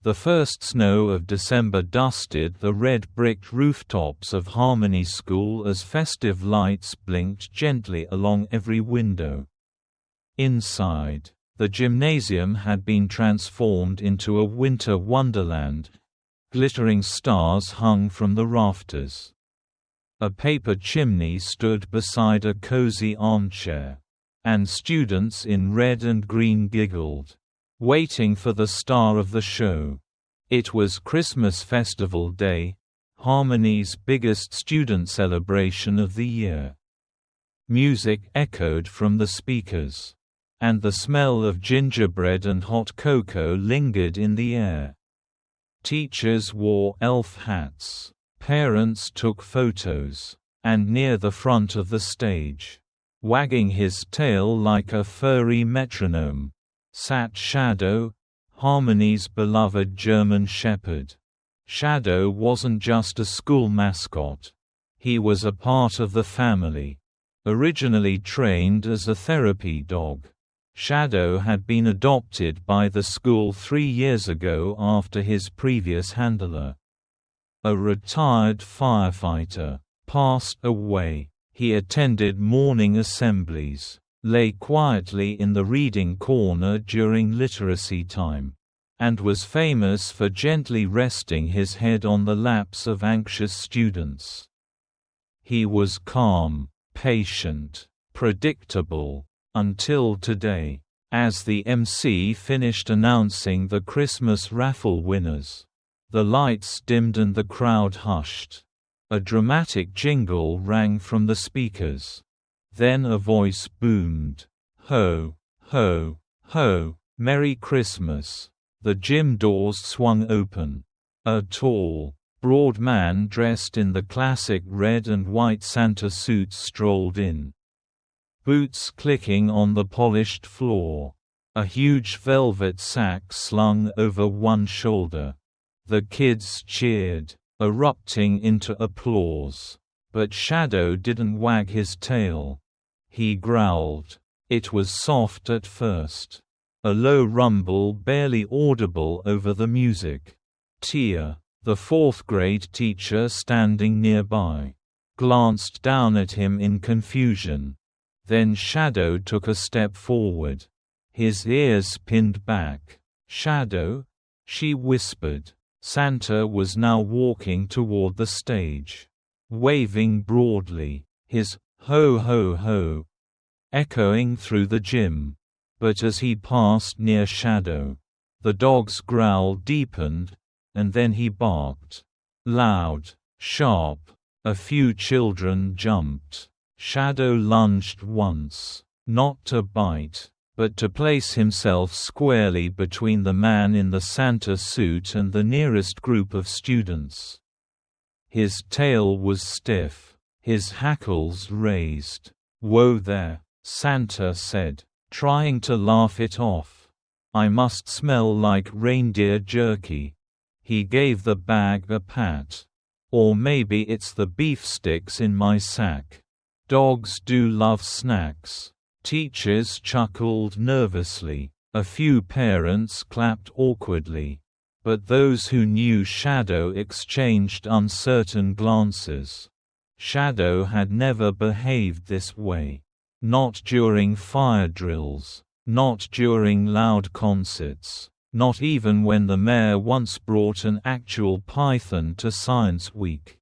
The first snow of December dusted the red-bricked rooftops of Harmony School as festive lights blinked gently along every window. Inside, the gymnasium had been transformed into a winter wonderland. Glittering stars hung from the rafters. A paper chimney stood beside a cozy armchair, and students in red and green giggled, waiting for the star of the show. It was Christmas Festival Day, Harmony's biggest student celebration of the year. Music echoed from the speakers, and the smell of gingerbread and hot cocoa lingered in the air. Teachers wore elf hats, parents took photos, and near the front of the stage, wagging his tail like a furry metronome, sat Shadow, Harmony's beloved German shepherd. Shadow wasn't just a school mascot. He was a part of the family. Originally trained as a therapy dog, Shadow had been adopted by the school 3 years ago after his previous handler, a retired firefighter, passed away. He attended morning assemblies, lay quietly in the reading corner during literacy time, and was famous for gently resting his head on the laps of anxious students. He was calm, patient, predictable, until today, as the MC finished announcing the Christmas raffle winners. The lights dimmed and the crowd hushed. A dramatic jingle rang from the speakers. Then a voice boomed, "Ho, ho, ho, Merry Christmas." The gym doors swung open. A tall, broad man dressed in the classic red and white Santa suit strolled in, boots clicking on the polished floor, a huge velvet sack slung over one shoulder. The kids cheered, erupting into applause. But Shadow didn't wag his tail. He growled. It was soft at first, a low rumble barely audible over the music. Tia, the fourth-grade teacher standing nearby, glanced down at him in confusion. Then Shadow took a step forward, his ears pinned back. "Shadow?" she whispered. Santa was now walking toward the stage, waving broadly, his "ho ho ho" echoing through the gym. But as he passed near Shadow, the dog's growl deepened, and then he barked. Loud, sharp. A few children jumped. Shadow lunged once, not to bite, but to place himself squarely between the man in the Santa suit and the nearest group of students. His tail was stiff, his hackles raised. "Whoa there," Santa said, trying to laugh it off. "I must smell like reindeer jerky." He gave the bag a pat. "Or maybe it's the beef sticks in my sack. Dogs do love snacks." Teachers chuckled nervously. A few parents clapped awkwardly. But those who knew Shadow exchanged uncertain glances. Shadow had never behaved this way. Not during fire drills. Not during loud concerts. Not even when the mayor once brought an actual python to Science Week.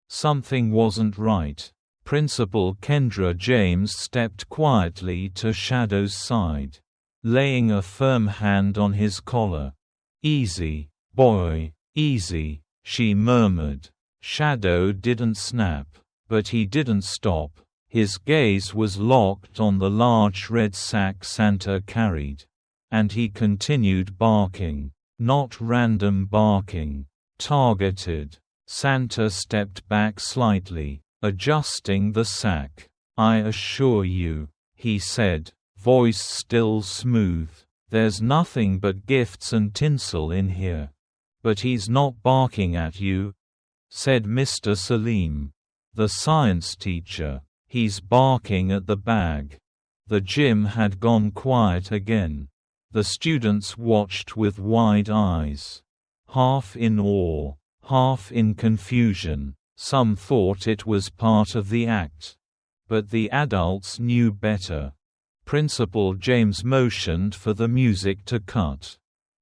Something wasn't right. Principal Kendra James stepped quietly to Shadow's side, laying a firm hand on his collar. "Easy, boy, easy," she murmured. Shadow didn't snap, but he didn't stop. His gaze was locked on the large red sack Santa carried. And he continued barking. Not random barking. Targeted. Santa stepped back slightly, adjusting the sack. "I assure you," he said, voice still smooth, "there's nothing but gifts and tinsel in here." "But he's not barking at you," said Mr. Salim, the science teacher. "He's barking at the bag." The gym had gone quiet again. The students watched with wide eyes. Half in awe, half in confusion. Some thought it was part of the act. But the adults knew better. Principal James motioned for the music to cut.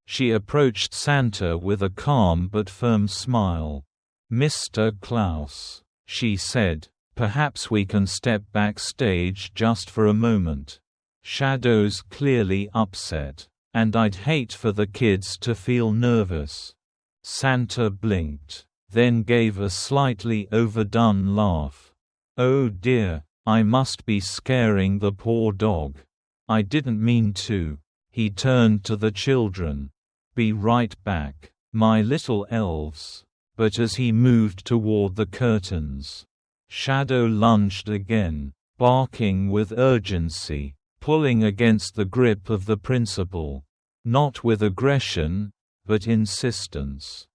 She approached Santa with a calm but firm smile. "Mr. Claus," she said, "perhaps we can step backstage just for a moment. Shadow's clearly upset, and I'd hate for the kids to feel nervous." Santa blinked, then gave a slightly overdone laugh. "Oh dear, I must be scaring the poor dog. I didn't mean to." He turned to the children. "Be right back, my little elves." But as he moved toward the curtains, Shadow lunged again, barking with urgency, pulling against the grip of the principal. Not with aggression, but insistence.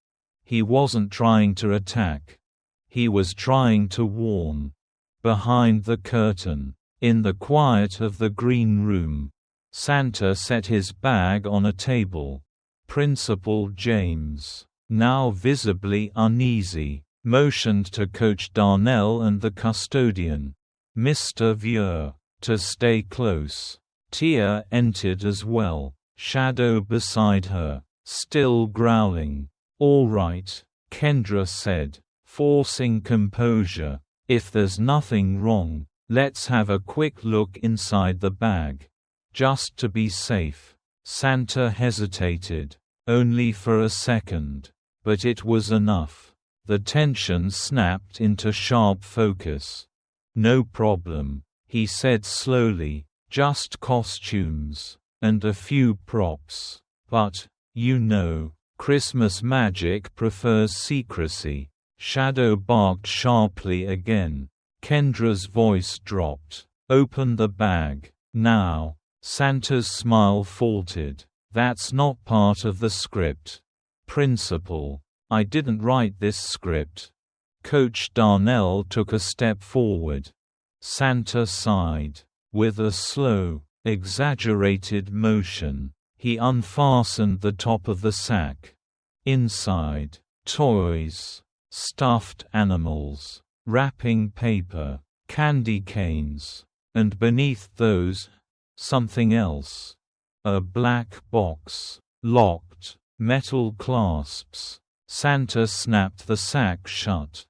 He wasn't trying to attack. He was trying to warn. Behind the curtain, in the quiet of the green room, Santa set his bag on a table. Principal James, now visibly uneasy, motioned to Coach Darnell and the custodian, Mr. Vieux, to stay close. Tia entered as well, Shadow beside her, still growling. "All right," Kendra said, forcing composure. "If there's nothing wrong, let's have a quick look inside the bag. Just to be safe." Santa hesitated, only for a second. But it was enough. The tension snapped into sharp focus. "No problem," he said slowly, "just costumes. And a few props. But, you know, Christmas magic prefers secrecy." Shadow barked sharply again. Kendra's voice dropped. "Open the bag, now." Santa's smile faltered. "That's not part of the script. Principal, I didn't write this script." Coach Darnell took a step forward. Santa sighed. With a slow, exaggerated motion, he unfastened the top of the sack. Inside, toys, stuffed animals, wrapping paper, candy canes, and beneath those, something else. A black box, locked, metal clasps. Santa snapped the sack shut.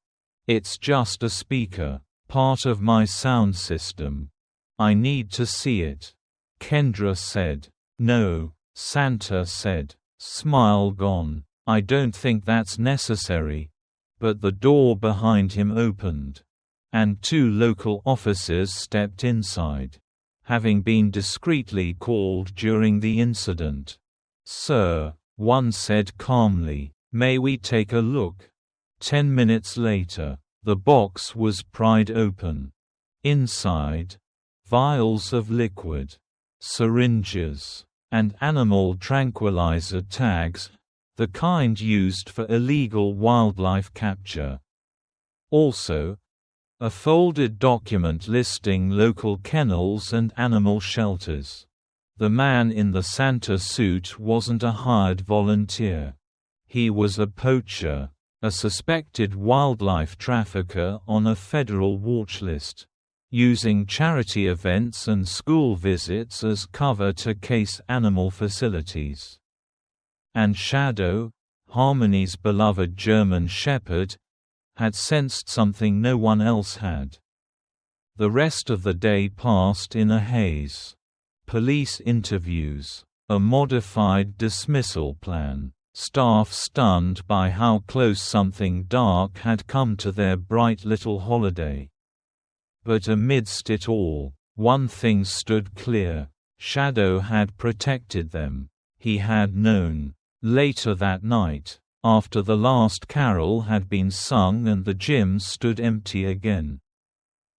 "It's just a speaker, part of my sound system. I need to see it." Kendra said. "No," Santa said, smile gone, "I don't think that's necessary." But the door behind him opened, and two local officers stepped inside, having been discreetly called during the incident. "Sir," one said calmly, "may we take a look?" 10 minutes later, the box was pried open. Inside, vials of liquid, syringes, and animal tranquilizer tags, the kind used for illegal wildlife capture. Also, a folded document listing local kennels and animal shelters. The man in the Santa suit wasn't a hired volunteer. He was a poacher, a suspected wildlife trafficker on a federal watch list, using charity events and school visits as cover to case animal facilities. And Shadow, Harmony's beloved German shepherd, had sensed something no one else had. The rest of the day passed in a haze. Police interviews, a modified dismissal plan, staff stunned by how close something dark had come to their bright little holiday. But amidst it all, one thing stood clear: Shadow had protected them. He had known. Later that night, after the last carol had been sung and the gym stood empty again,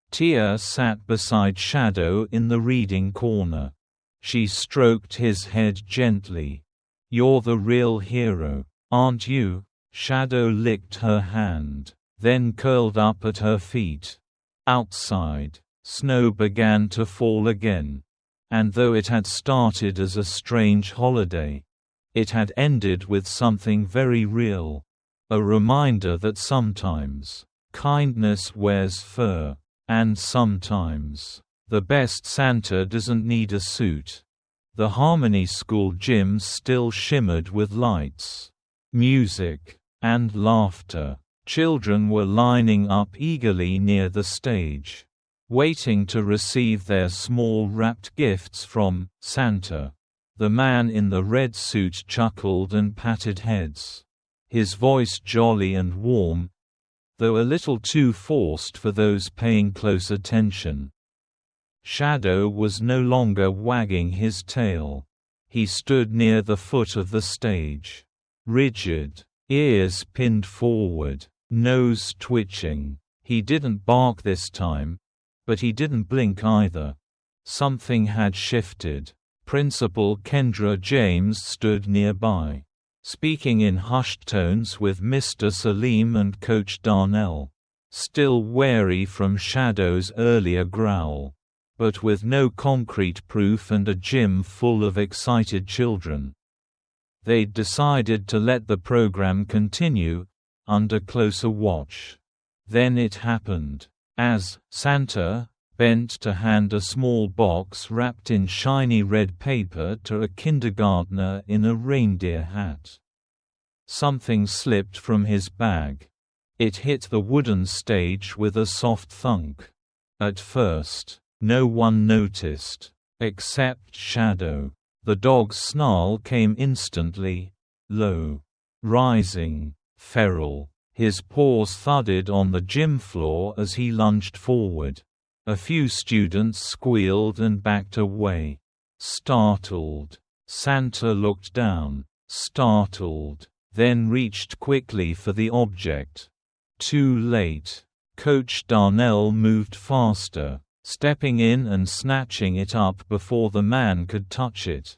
Tia sat beside Shadow in the reading corner. She stroked his head gently. "You're the real hero, aren't you?" Shadow licked her hand, then curled up at her feet. Outside, snow began to fall again. And though it had started as a strange holiday, it had ended with something very real. A reminder that sometimes kindness wears fur, and sometimes the best Santa doesn't need a suit. The Harmony School gym still shimmered with lights, music, and laughter. Children were lining up eagerly near the stage, waiting to receive their small wrapped gifts from Santa. The man in the red suit chuckled and patted heads, his voice jolly and warm, though a little too forced for those paying close attention. Shadow was no longer wagging his tail. He stood near the foot of the stage, rigid, ears pinned forward, nose twitching. He didn't bark this time, but he didn't blink either. Something had shifted. Principal Kendra James stood nearby, speaking in hushed tones with Mr. Salim and Coach Darnell, still wary from Shadow's earlier growl, but with no concrete proof and a gym full of excited children. They'd decided to let the program continue, under closer watch. Then it happened. As Santa bent to hand a small box wrapped in shiny red paper to a kindergartner in a reindeer hat, something slipped from his bag. It hit the wooden stage with a soft thunk. At first, no one noticed, except Shadow. The dog's snarl came instantly, low, rising, feral. His paws thudded on the gym floor as he lunged forward. A few students squealed and backed away. Startled, Santa looked down, startled, then reached quickly for the object. Too late. Coach Darnell moved faster, stepping in and snatching it up before the man could touch it.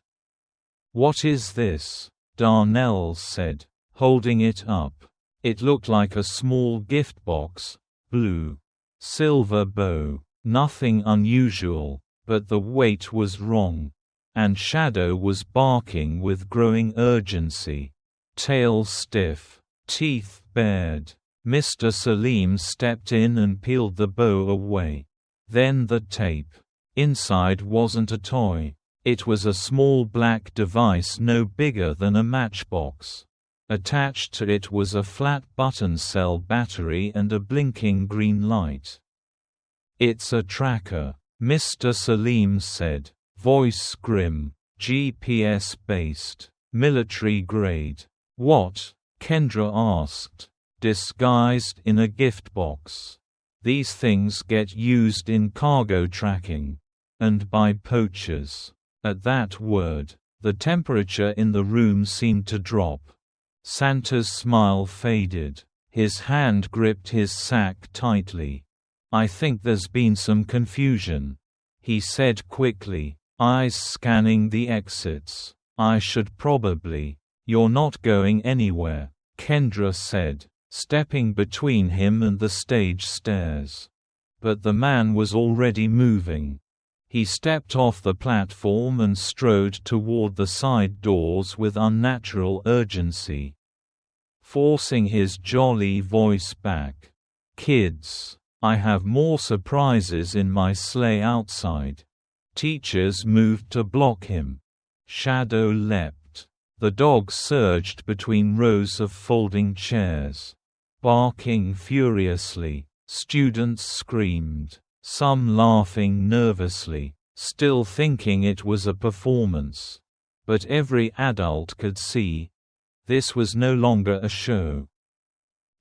"What is this?" Darnell said, holding it up. It looked like a small gift box, blue, silver bow. Nothing unusual, but the weight was wrong. And Shadow was barking with growing urgency. Tail stiff, teeth bared. Mr. Salim stepped in and peeled the bow away. Then the tape. Inside wasn't a toy. It was a small black device no bigger than a matchbox. Attached to it was a flat button cell battery and a blinking green light. "It's a tracker," Mr. Salim said, voice grim. "GPS-based, military grade." "What?" Kendra asked. "Disguised in a gift box. These things get used in cargo tracking. And by poachers." At that word, the temperature in the room seemed to drop. Santa's smile faded. His hand gripped his sack tightly. "I think there's been some confusion," he said quickly, eyes scanning the exits. "I should probably—" "You're not going anywhere," Kendra said, stepping between him and the stage stairs. But the man was already moving. He stepped off the platform and strode toward the side doors with unnatural urgency, forcing his jolly voice back. "Kids, I have more surprises in my sleigh outside." Teachers moved to block him. Shadow leapt. The dog surged between rows of folding chairs, barking furiously. Students screamed, some laughing nervously, still thinking it was a performance. But every adult could see, this was no longer a show.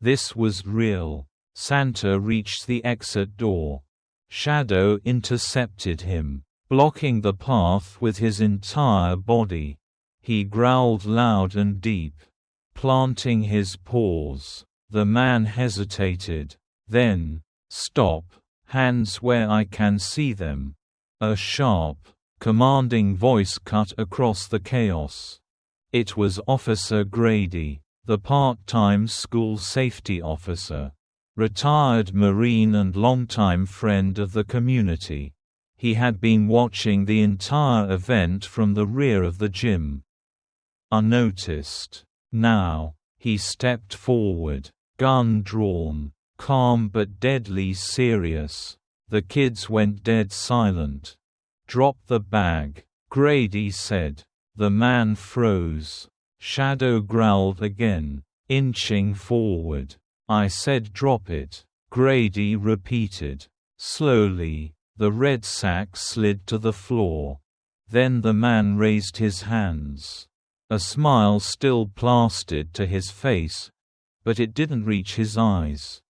This was real. Santa reached the exit door. Shadow intercepted him, blocking the path with his entire body. He growled loud and deep, planting his paws. The man hesitated. Then, "Stop, hands where I can see them." A sharp, commanding voice cut across the chaos. It was Officer Grady, the part-time school safety officer, retired Marine and longtime friend of the community. He had been watching the entire event from the rear of the gym. Unnoticed. Now, he stepped forward, gun drawn, calm but deadly serious. The kids went dead silent. "Drop the bag," Grady said. The man froze. Shadow growled again, inching forward. "I said drop it," Grady repeated. Slowly, the red sack slid to the floor. Then the man raised his hands. A smile still plastered to his face, but it didn't reach his eyes.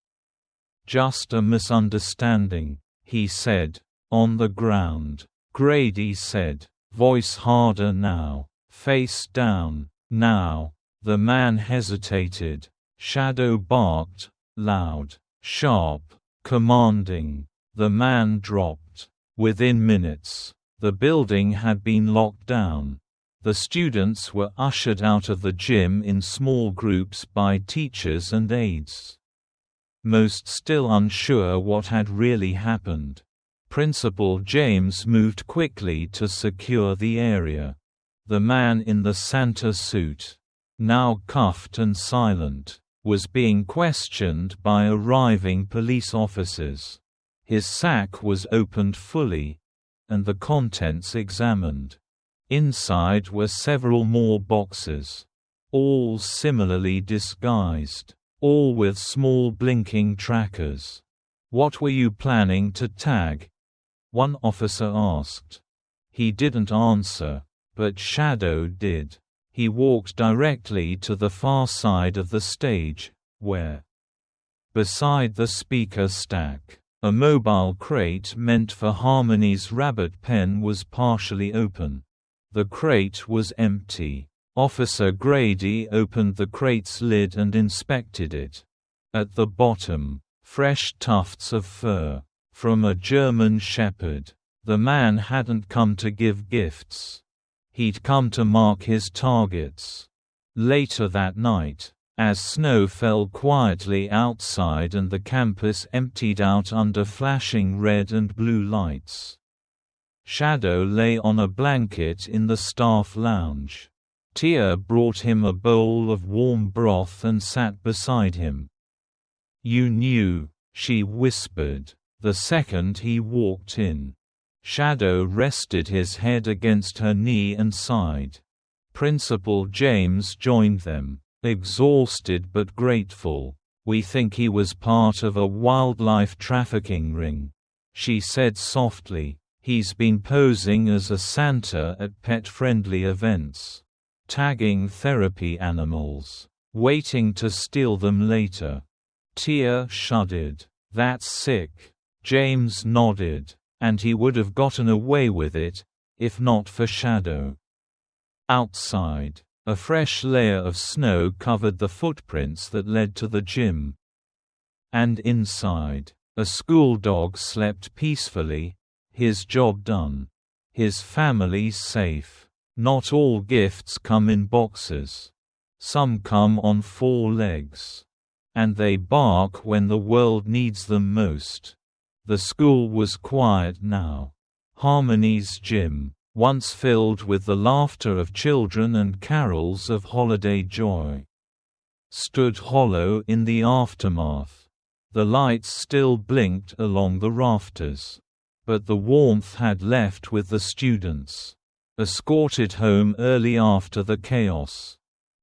"Just a misunderstanding," he said. "On the ground," Grady said, voice harder now. "Face down, now." The man hesitated. Shadow barked, loud, sharp, commanding. The man dropped. Within minutes, the building had been locked down. The students were ushered out of the gym in small groups by teachers and aides. Most still unsure what had really happened. Principal James moved quickly to secure the area. The man in the Santa suit, now cuffed and silent, was being questioned by arriving police officers. His sack was opened fully, and the contents examined. Inside were several more boxes, all similarly disguised, all with small blinking trackers. "What were you planning to tag?" one officer asked. He didn't answer, but Shadow did. He walked directly to the far side of the stage, where, beside the speaker stack, a mobile crate meant for Harmony's rabbit pen was partially open. The crate was empty. Officer Grady opened the crate's lid and inspected it. At the bottom, fresh tufts of fur. From a German shepherd. The man hadn't come to give gifts. He'd come to mark his targets. Later that night, as snow fell quietly outside and the campus emptied out under flashing red and blue lights, Shadow lay on a blanket in the staff lounge. Tia brought him a bowl of warm broth and sat beside him. "You knew," she whispered, the second he walked in. Shadow rested his head against her knee and sighed. Principal James joined them, exhausted but grateful. "We think he was part of a wildlife trafficking ring," she said softly. "He's been posing as a Santa at pet-friendly events, tagging therapy animals, waiting to steal them later." Tia shuddered. "That's sick." James nodded. "And he would have gotten away with it, if not for Shadow." Outside, a fresh layer of snow covered the footprints that led to the gym. And inside, a school dog slept peacefully, his job done. His family safe. Not all gifts come in boxes. Some come on 4 legs. And they bark when the world needs them most. The school was quiet now. Harmony's gym, once filled with the laughter of children and carols of holiday joy, stood hollow in the aftermath. The lights still blinked along the rafters. But the warmth had left with the students, escorted home early after the chaos.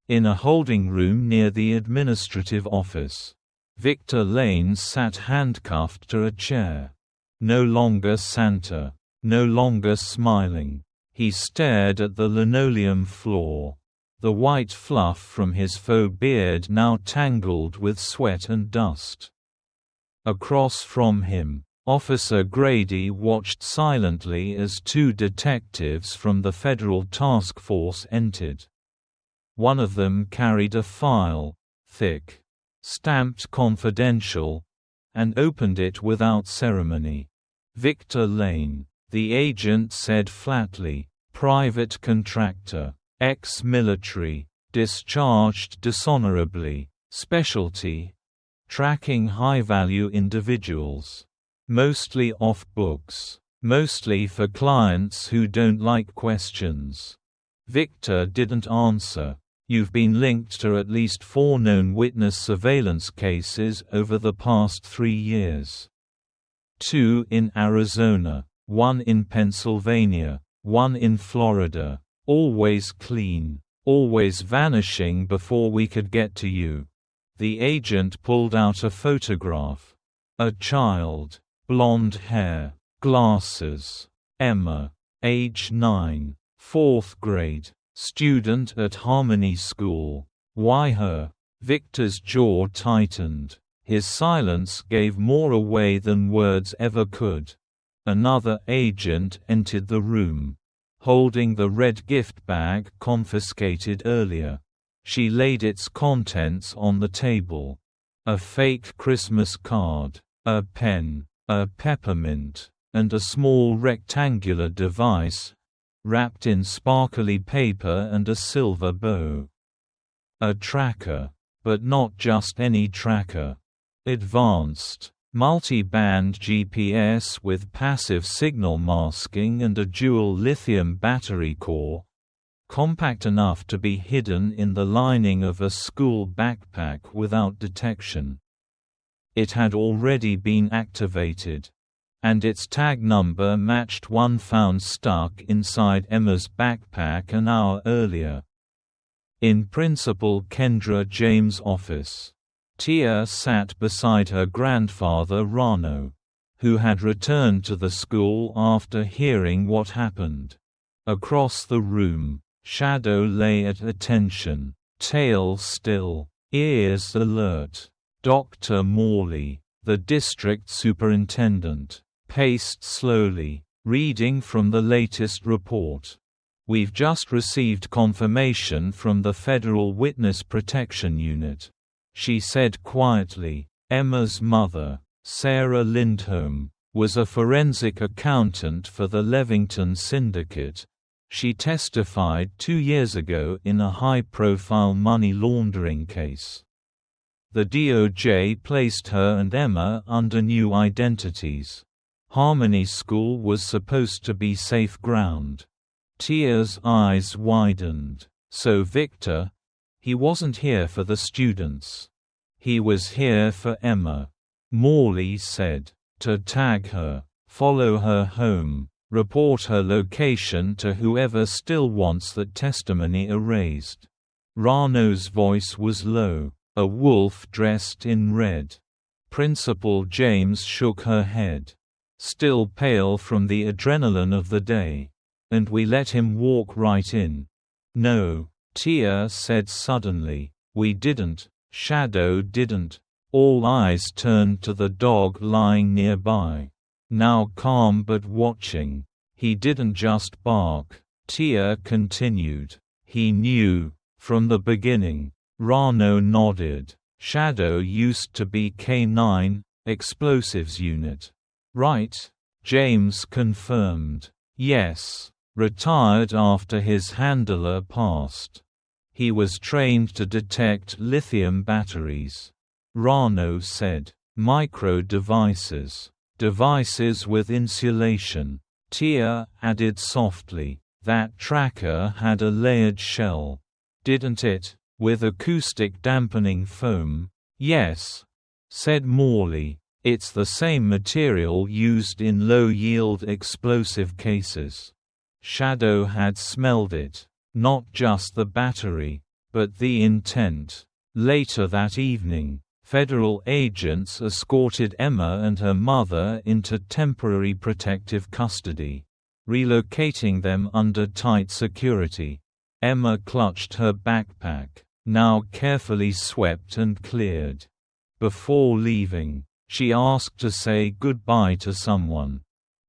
In a holding room near the administrative office, Victor Lane sat handcuffed to a chair. No longer Santa. No longer smiling. He stared at the linoleum floor. The white fluff from his faux beard now tangled with sweat and dust. Across from him, Officer Grady watched silently as 2 detectives from the Federal Task Force entered. One of them carried a file, thick, stamped confidential, and opened it without ceremony. "Victor Lane," the agent said flatly, "private contractor, ex-military, discharged dishonorably, specialty, tracking high-value individuals. Mostly off books. mostly for clients who don't like questions. Victor didn't answer. You've been linked to at least 4 known witness surveillance cases over the past 3 years. 2 in Arizona, 1 in Pennsylvania, 1 in Florida. Always clean, always vanishing before we could get to you. The agent pulled out a photograph. A child. Blonde hair. Glasses. Emma. Age 9. 4th grade. Student at Harmony School. Why her? Victor's jaw tightened. His silence gave more away than words ever could. Another agent entered the room, holding the red gift bag confiscated earlier. She laid its contents on the table. A fake Christmas card, a pen, a peppermint, and a small rectangular device, wrapped in sparkly paper and a silver bow. A tracker. But not just any tracker. Advanced, multi-band GPS with passive signal masking and a dual lithium battery core, compact enough to be hidden in the lining of a school backpack without detection. It had already been activated, and its tag number matched one found stuck inside Emma's backpack an hour earlier. In Principal Kendra James' office, Tia sat beside her grandfather Rano, who had returned to the school after hearing what happened. Across the room, Shadow lay at attention, tail still, ears alert. Dr. Morley, the district superintendent, paced slowly, reading from the latest report. We've just received confirmation from the Federal Witness Protection Unit, she said quietly. Emma's mother, Sarah Lindholm, was a forensic accountant for the Levington Syndicate. She testified 2 years ago in a high-profile money laundering case. The DOJ placed her and Emma under new identities. Harmony School was supposed to be safe ground. Tia's eyes widened. So Victor? He wasn't here for the students. He was here for Emma. Morley said. To tag her, follow her home, report her location to whoever still wants that testimony erased. Rano's voice was low. A wolf dressed in red. Principal James shook her head. Still pale from the adrenaline of the day. And we let him walk right in. No, Tia said suddenly. We didn't. Shadow didn't. All eyes turned to the dog lying nearby. Now calm but watching. He didn't just bark. Tia continued. He knew. From the beginning. Rano nodded. Shadow used to be K9, Explosives Unit. Right? James confirmed. Yes. Retired after his handler passed. He was trained to detect lithium batteries. Rano said. Micro devices. Devices with insulation. Tia added softly. That tracker had a layered shell. Didn't it? With acoustic dampening foam. Yes, said Morley. It's the same material used in low-yield explosive cases. Shadow had smelled it. Not just the battery, but the intent. Later that evening, federal agents escorted Emma and her mother into temporary protective custody, relocating them under tight security. Emma clutched her backpack, now carefully swept and cleared. Before leaving, she asked to say goodbye to someone.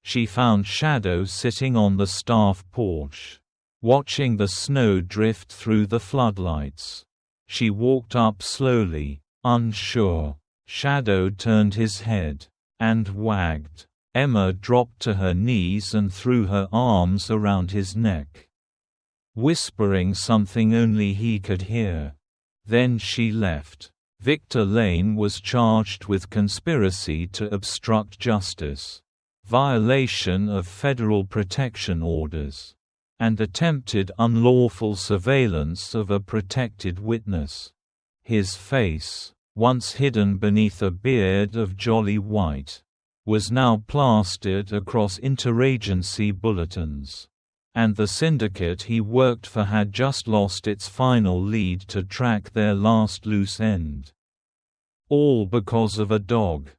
She found Shadow sitting on the staff porch, watching the snow drift through the floodlights. She walked up slowly, unsure. Shadow turned his head, and wagged. Emma dropped to her knees and threw her arms around his neck, whispering something only he could hear. Then she left. Victor Lane was charged with conspiracy to obstruct justice. violation of federal protection orders, and attempted unlawful surveillance of a protected witness. His face, once hidden beneath a beard of jolly white, was now plastered across interagency bulletins. And the syndicate he worked for had just lost its final lead to track their last loose end. All because of a dog.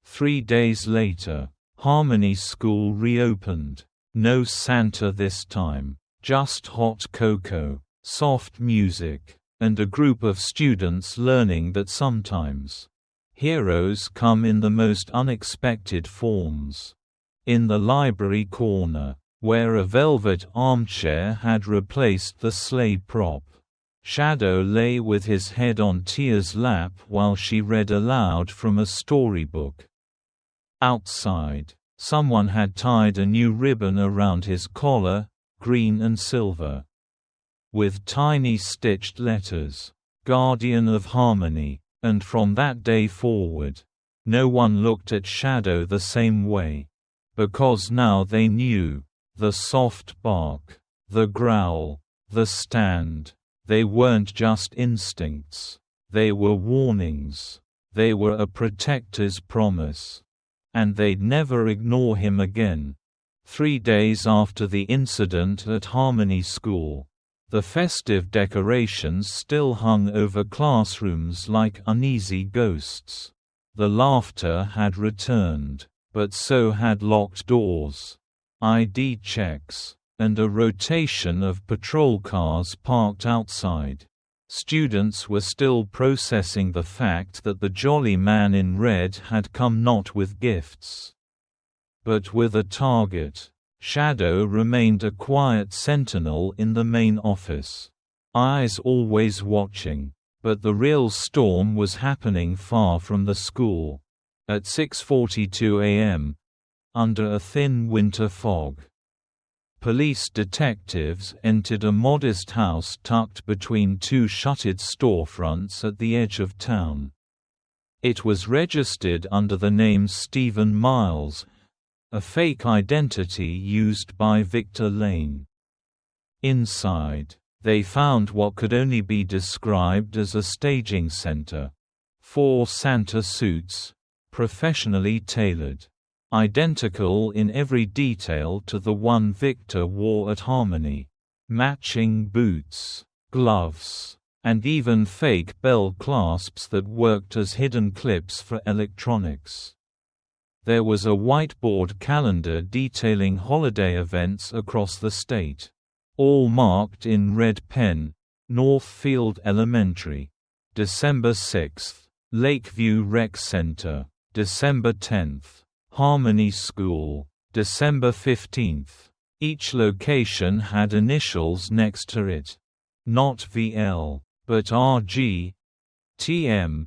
3 days later, Harmony School reopened. No Santa this time, just hot cocoa, soft music, and a group of students learning that sometimes heroes come in the most unexpected forms. In the library corner, where a velvet armchair had replaced the sleigh prop, Shadow lay with his head on Tia's lap while she read aloud from a storybook. Outside, someone had tied a new ribbon around his collar, green and silver, with tiny stitched letters, "Guardian of Harmony," and from that day forward, no one looked at Shadow the same way. Because now they knew. The soft bark, the growl, the stand, they weren't just instincts. They were warnings. They were a protector's promise. And they'd never ignore him again. 3 days after the incident at Harmony School, the festive decorations still hung over classrooms like uneasy ghosts. The laughter had returned, but so had locked doors, ID checks, and a rotation of patrol cars parked outside. Students were still processing the fact that the jolly man in red had come not with gifts, but with a target. Shadow remained a quiet sentinel in the main office, eyes always watching, but the real storm was happening far from the school. At 6:42 a.m., under a thin winter fog, police detectives entered a modest house tucked between 2 shuttered storefronts at the edge of town. It was registered under the name Stephen Miles, a fake identity used by Victor Lane. Inside, they found what could only be described as a staging center. 4 Santa suits, professionally tailored, identical in every detail to the one Victor wore at Harmony. Matching boots, gloves, and even fake bell clasps that worked as hidden clips for electronics. There was a whiteboard calendar detailing holiday events across the state, all marked in red pen. Northfield Elementary, December 6, Lakeview Rec Center, December 10, Harmony School, December 15. Each location had initials next to it. Not VL, but RG, TM,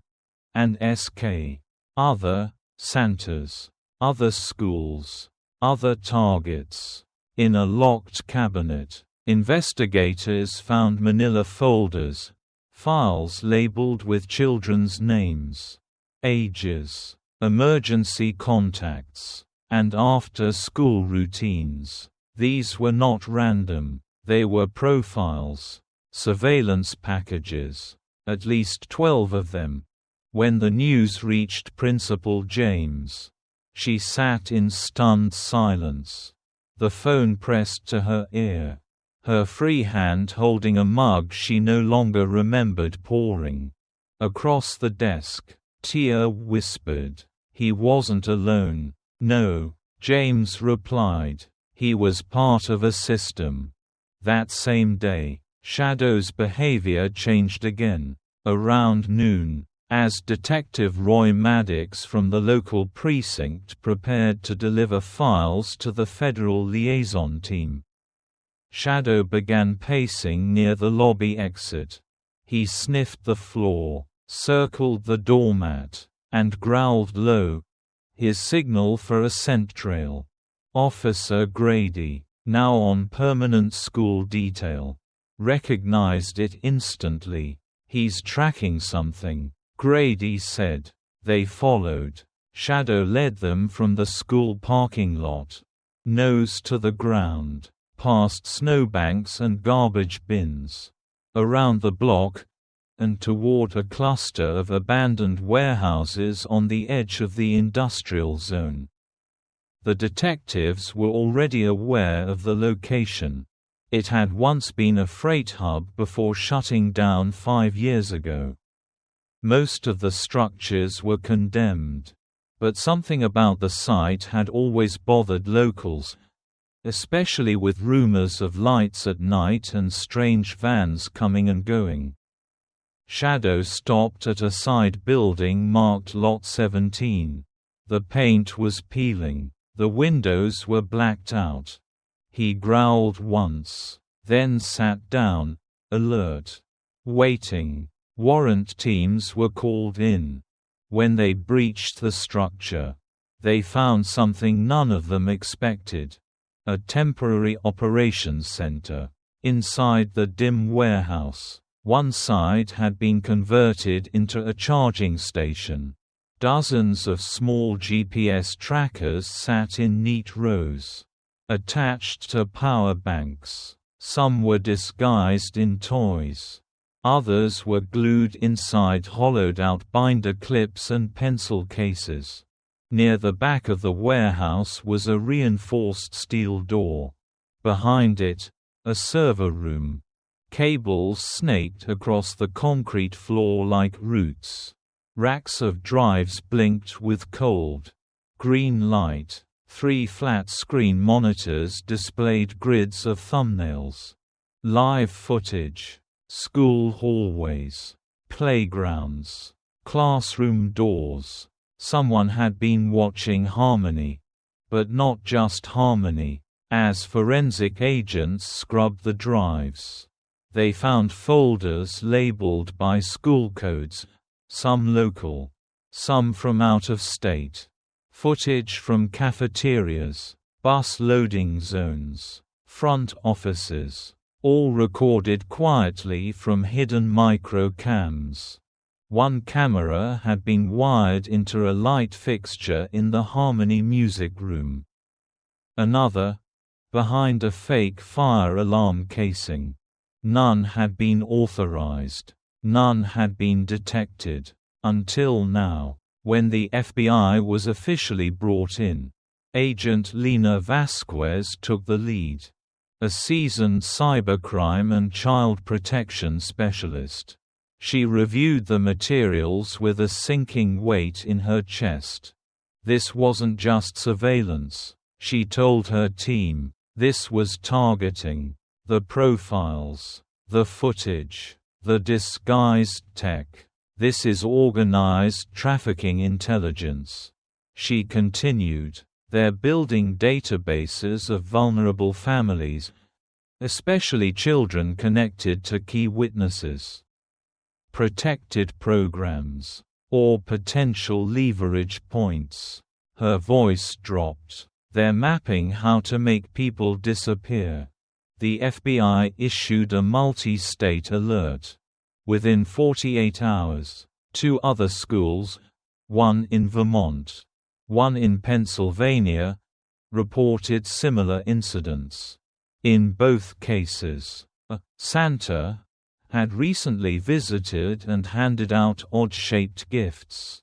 and SK. Other, Santas, other schools, other targets. In a locked cabinet, investigators found manila folders, files labeled with children's names, ages, emergency contacts, and after-school routines. These were not random, they were profiles, surveillance packages, at least 12 of them. When the news reached Principal James, she sat in stunned silence, the phone pressed to her ear, her free hand holding a mug she no longer remembered pouring. Across the desk, Tia whispered, "He wasn't alone." "No," James replied. "He was part of a system." That same day, Shadow's behavior changed again. Around noon, as Detective Roy Maddox from the local precinct prepared to deliver files to the federal liaison team, Shadow began pacing near the lobby exit. He sniffed the floor, circled the doormat, and growled low, his signal for a scent trail. Officer Grady, now on permanent school detail, recognized it instantly. "He's tracking something," Grady said. They followed. Shadow led them from the school parking lot, nose to the ground, past snowbanks and garbage bins, around the block, and toward a cluster of abandoned warehouses on the edge of the industrial zone. The detectives were already aware of the location. It had once been a freight hub before shutting down 5 years ago. Most of the structures were condemned. But something about the site had always bothered locals, especially with rumors of lights at night and strange vans coming and going. Shadow stopped at a side building marked Lot 17. The paint was peeling. The windows were blacked out. He growled once, then sat down, alert. Waiting. Warrant teams were called in. When they breached the structure, they found something none of them expected: a temporary operations center. Inside the dim warehouse, one side had been converted into a charging station. Dozens of small GPS trackers sat in neat rows, attached to power banks. Some were disguised in toys. Others were glued inside hollowed-out binder clips and pencil cases. Near the back of the warehouse was a reinforced steel door. Behind it, a server room. Cables snaked across the concrete floor like roots. Racks of drives blinked with cold green light. 3 flat-screen monitors displayed grids of thumbnails. Live footage. School hallways, playgrounds, classroom doors. Someone had been watching Harmony. But not just Harmony. As forensic agents scrubbed the drives, they found folders labeled by school codes, some local, some from out of state. Footage from cafeterias, bus loading zones, front offices. All recorded quietly from hidden micro-cams. One camera had been wired into a light fixture in the Harmony music room. Another, behind a fake fire alarm casing. None had been authorized. None had been detected. Until now, when the FBI was officially brought in. Agent Lena Vasquez took the lead. A seasoned cybercrime and child protection specialist. She reviewed the materials with a sinking weight in her chest. This wasn't just surveillance, she told her team. This was targeting. The profiles, the footage, the disguised tech. This is organized trafficking intelligence. She continued. They're building databases of vulnerable families, especially children connected to key witnesses. Protected programs, or potential leverage points. Her voice dropped. They're mapping how to make people disappear. The FBI issued a multi-state alert. Within 48 hours, 2 other schools, one in Vermont, one in Pennsylvania, reported similar incidents. In both cases, a Santa had recently visited and handed out odd-shaped gifts.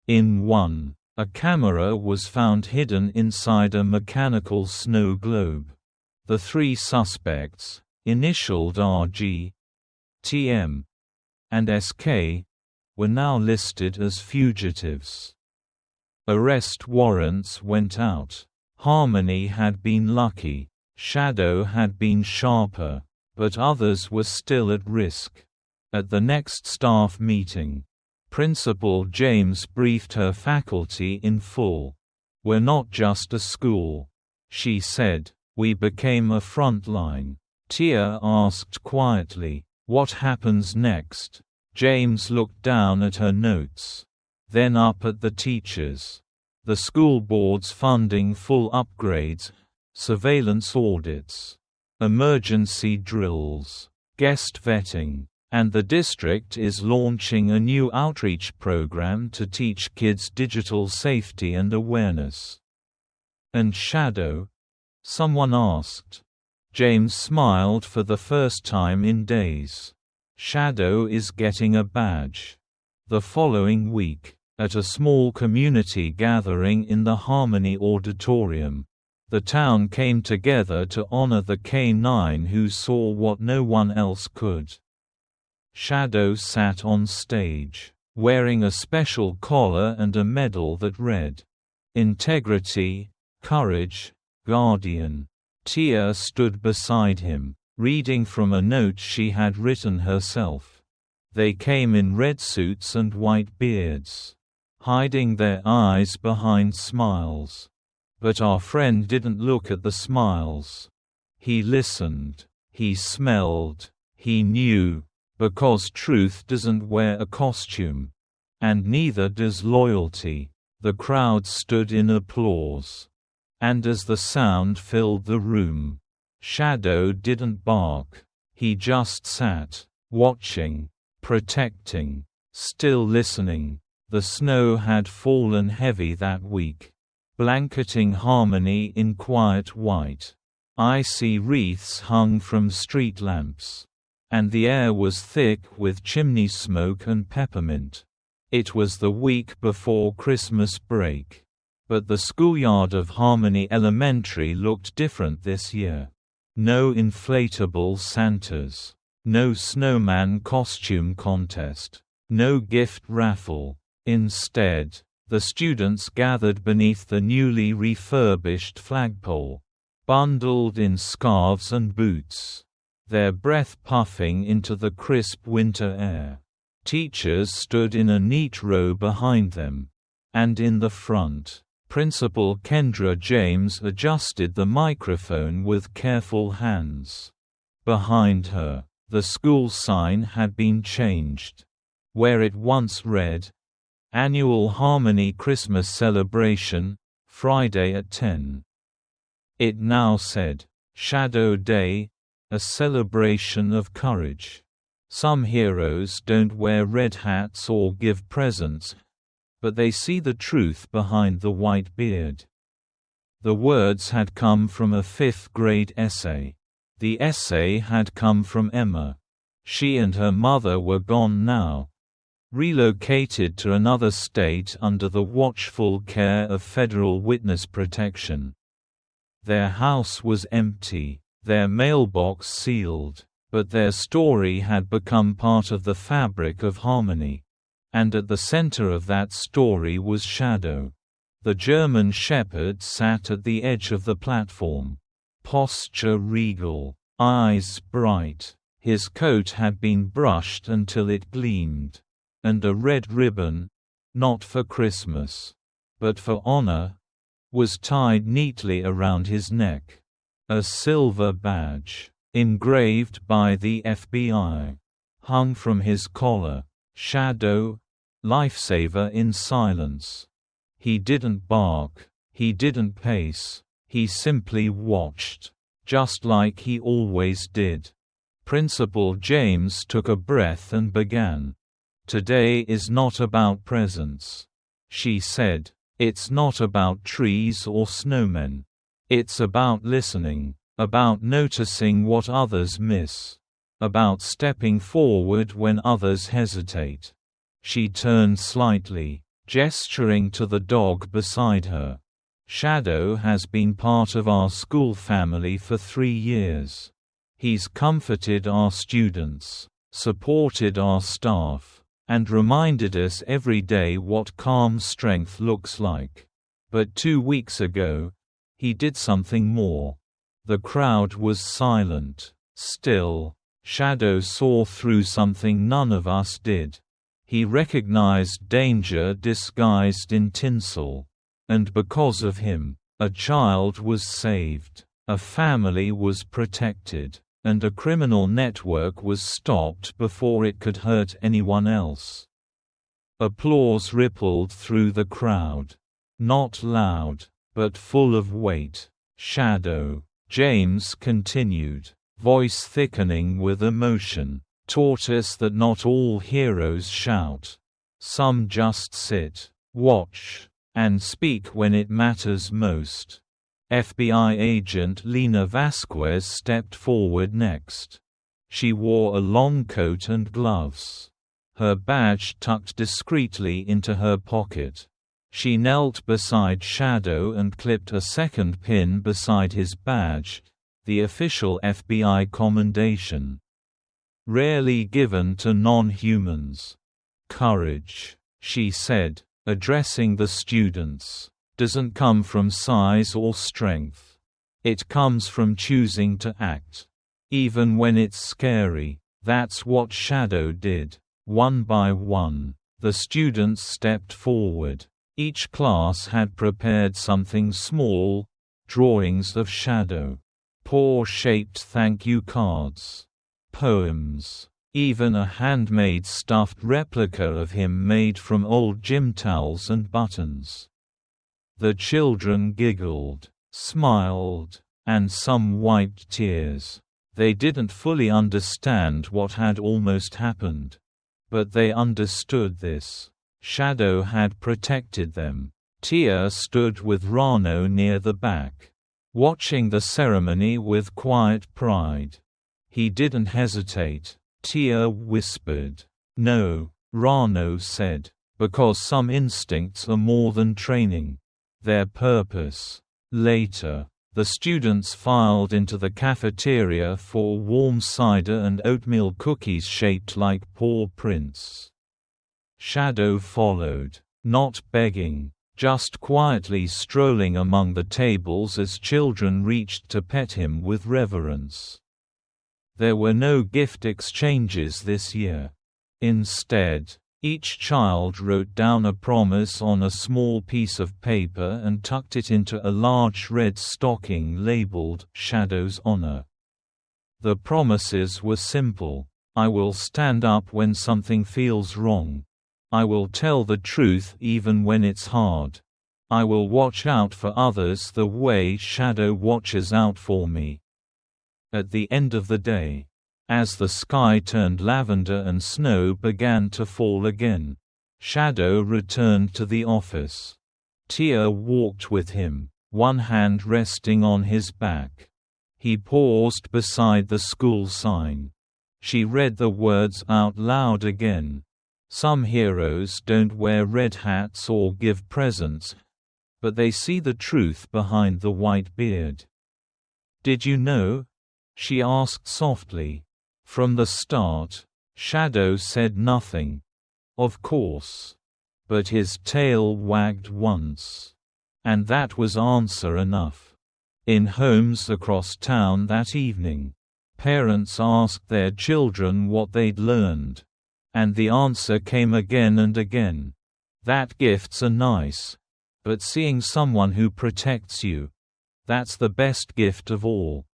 In one, a camera was found hidden inside a mechanical snow globe. The 3 suspects, initialed RG, TM, and SK, were now listed as fugitives. Arrest warrants went out. Harmony had been lucky. Shadow had been sharper. But others were still at risk. At the next staff meeting, Principal James briefed her faculty in full. "We're not just a school," she said. "We became a front line." Tia asked quietly, "What happens next?" James looked down at her notes. Then up at the teachers. The school board's funding full upgrades, surveillance audits, emergency drills, guest vetting. And the district is launching a new outreach program to teach kids digital safety and awareness." "And Shadow?" someone asked. James smiled for the first time in days. "Shadow is getting a badge." The following week, at a small community gathering in the Harmony Auditorium, the town came together to honor the K-9 who saw what no one else could. Shadow sat on stage, wearing a special collar and a medal that read, "Integrity, Courage, Guardian." Tia stood beside him, reading from a note she had written herself. They came in red suits and white beards, hiding their eyes behind smiles. But our friend didn't look at the smiles. He listened. He smelled. He knew. Because truth doesn't wear a costume. And neither does loyalty. The crowd stood in applause. And as the sound filled the room, Shadow didn't bark. He just sat, watching, protecting, still listening. The snow had fallen heavy that week, blanketing Harmony in quiet white. Icy wreaths hung from street lamps, and the air was thick with chimney smoke and peppermint. It was the week before Christmas break. But the schoolyard of Harmony Elementary looked different this year. No inflatable Santas. No snowman costume contest. No gift raffle. Instead, the students gathered beneath the newly refurbished flagpole, bundled in scarves and boots, their breath puffing into the crisp winter air. Teachers stood in a neat row behind them. And in the front, Principal Kendra James adjusted the microphone with careful hands. Behind her, the school sign had been changed. Where it once read, "Annual Harmony Christmas Celebration, Friday at 10." It now said, "Shadow Day, a celebration of courage." Some heroes don't wear red hats or give presents, but they see the truth behind the white beard. The words had come from a fifth-grade essay. The essay had come from Emma. She and her mother were gone now, relocated to another state under the watchful care of federal witness protection. Their house was empty, their mailbox sealed, but their story had become part of the fabric of Harmony. And at the center of that story was Shadow. The German shepherd sat at the edge of the platform. Posture regal, eyes bright. His coat had been brushed until it gleamed. And a red ribbon, not for Christmas, but for honor, was tied neatly around his neck. A silver badge, engraved by the FBI, hung from his collar. Shadow, lifesaver in silence. He didn't bark, he didn't pace, he simply watched, just like he always did. Principal James took a breath and began. "Today is not about presents," she said. "It's not about trees or snowmen. It's about listening, about noticing what others miss, about stepping forward when others hesitate." She turned slightly, gesturing to the dog beside her. "Shadow has been part of our school family for 3 years. He's comforted our students, supported our staff, and reminded us every day what calm strength looks like. But 2 weeks ago, he did something more." The crowd was silent, still. Shadow saw through something none of us did. He recognized danger disguised in tinsel. And because of him, a child was saved, a family was protected, and a criminal network was stopped before it could hurt anyone else. Applause rippled through the crowd. Not loud, but full of weight. "Shadow," James continued, voice thickening with emotion, taught us that not all heroes shout. Some just sit, watch, and speak when it matters most. FBI agent Lena Vasquez stepped forward next. She wore a long coat and gloves. Her badge tucked discreetly into her pocket. She knelt beside Shadow and clipped a second pin beside his badge, the official FBI commendation. Rarely given to non-humans. Courage, she said, addressing the students, doesn't come from size or strength. It comes from choosing to act. Even when it's scary. That's what Shadow did. One by one, the students stepped forward. Each class had prepared something small, drawings of Shadow, paw-shaped thank you cards, poems, even a handmade stuffed replica of him made from old gym towels and buttons. The children giggled, smiled, and some wiped tears. They didn't fully understand what had almost happened. But they understood this. Shadow had protected them. Tia stood with Rano near the back, watching the ceremony with quiet pride. He didn't hesitate. Tia whispered. "No," Rano said, "because some instincts are more than training. They're purpose." Later, the students filed into the cafeteria for warm cider and oatmeal cookies shaped like paw prints. Shadow followed, not begging, just quietly strolling among the tables as children reached to pet him with reverence. There were no gift exchanges this year. Instead, each child wrote down a promise on a small piece of paper and tucked it into a large red stocking labeled "Shadow's Honor." The promises were simple. I will stand up when something feels wrong. I will tell the truth even when it's hard. I will watch out for others the way Shadow watches out for me. At the end of the day, as the sky turned lavender and snow began to fall again, Shadow returned to the office. Tia walked with him, one hand resting on his back. He paused beside the school sign. She read the words out loud again. Some heroes don't wear red hats or give presents, but they see the truth behind the white beard. "Did you know?" she asked softly. From the start, Shadow said nothing. Of course. But his tail wagged once. And that was answer enough. In homes across town that evening, parents asked their children what they'd learned. And the answer came again and again. That gifts are nice. But seeing someone who protects you, that's the best gift of all.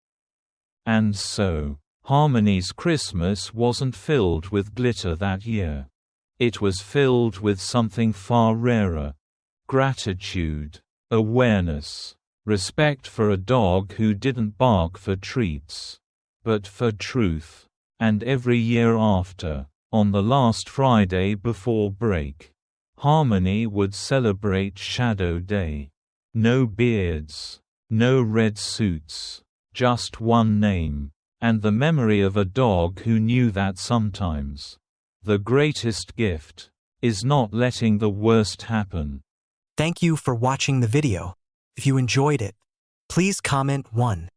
And so, Harmony's Christmas wasn't filled with glitter that year. It was filled with something far rarer. Gratitude, awareness, respect for a dog who didn't bark for treats, but for truth. And every year after, on the last Friday before break, Harmony would celebrate Shadow Day. No beards, no red suits, just one name. And the memory of a dog who knew that sometimes the greatest gift is not letting the worst happen. Thank you for watching the video. If you enjoyed it, please comment 1.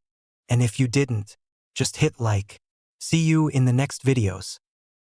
And if you didn't, just hit like. See you in the next videos.